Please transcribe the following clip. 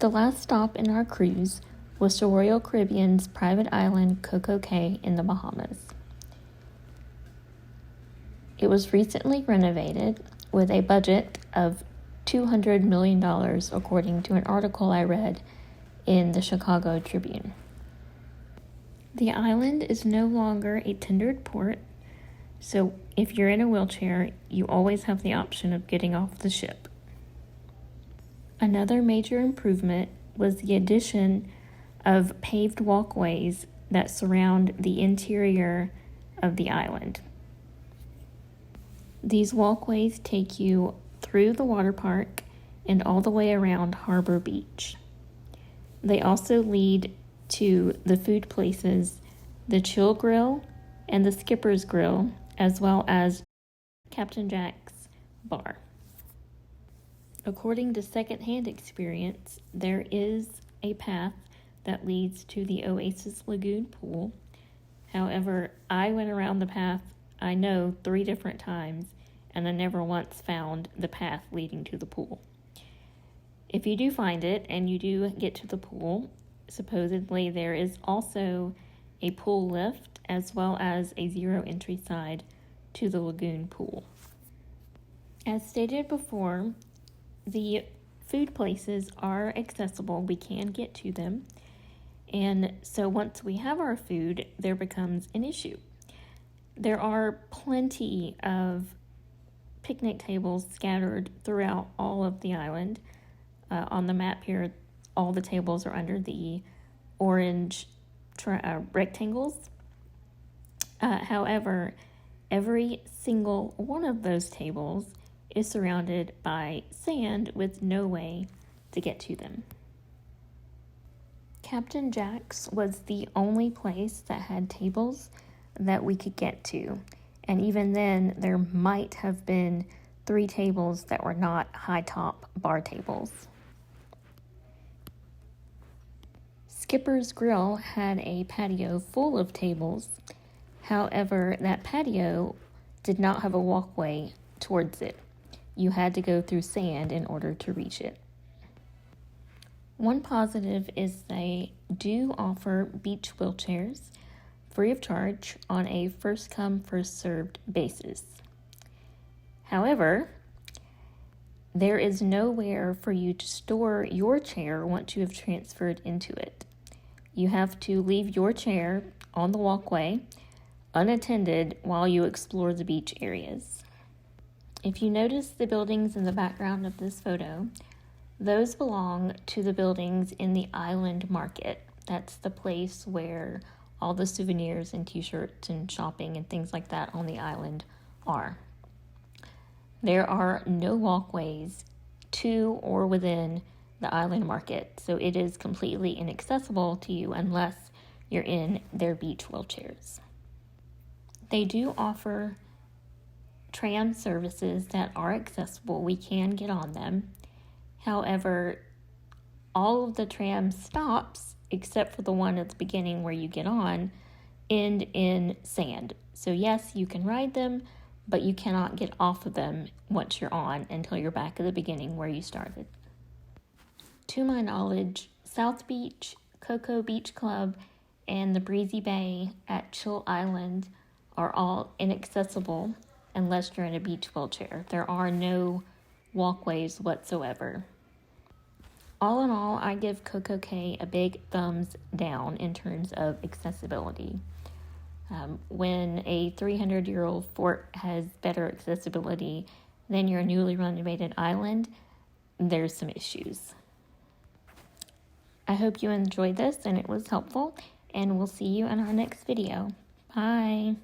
The last stop in our cruise was to Royal Caribbean's private island CocoCay in the Bahamas. It was recently renovated with a budget of $200 million, according to an article I read in the Chicago Tribune. The island is no longer a tendered port, so if you're in a wheelchair, you always have the option of getting off the ship. Another major improvement was the addition of paved walkways that surround the interior of the island. These walkways take you through the water park and all the way around Harbor Beach. They also lead to the food places, the Chill Grill and the Skipper's Grill, as well as Captain Jack's Bar. According to secondhand experience, there is a path that leads to the Oasis Lagoon Pool. However, I went around the path, 3 different times, and I never once found the path leading to the pool. If you do find it and you do get to the pool, supposedly there is also a pool lift as well as a zero entry side to the lagoon pool. As stated before, the food places are accessible. We can get to them. And so once we have our food, there becomes an issue. There are plenty of picnic tables scattered throughout all of the island. On the map here, all the tables are under the orange rectangles. However, every single one of those tables is surrounded by sand with no way to get to them. Captain Jack's was the only place that had tables that we could get to. And even then, there might have been 3 tables that were not high-top bar tables. Skipper's Grill had a patio full of tables. However, that patio did not have a walkway towards it. You had to go through sand in order to reach it. One positive is they do offer beach wheelchairs free of charge on a first-come, first-served basis. However, there is nowhere for you to store your chair once you have transferred into it. You have to leave your chair on the walkway unattended while you explore the beach areas. If you notice the buildings in the background of this photo, those belong to the buildings in the island market. That's the place where all the souvenirs and t-shirts and shopping and things like that on the island are. There are no walkways to or within the island market, so it is completely inaccessible to you unless you're in their beach wheelchairs. They do offer tram services that are accessible. We can get on them. However, all of the tram stops, except for the one at the beginning where you get on, end in sand. So yes, you can ride them, but you cannot get off of them once you're on until you're back at the beginning where you started. To my knowledge, South Beach, Cocoa Beach Club, and the Breezy Bay at Chill Island are all inaccessible unless you're in a beach wheelchair. There are no walkways whatsoever. All in all, I give CocoCay a big thumbs down in terms of accessibility. When a 300-year-old fort has better accessibility than your newly renovated island, there's some issues. I hope you enjoyed this and it was helpful, and we'll see you in our next video. Bye!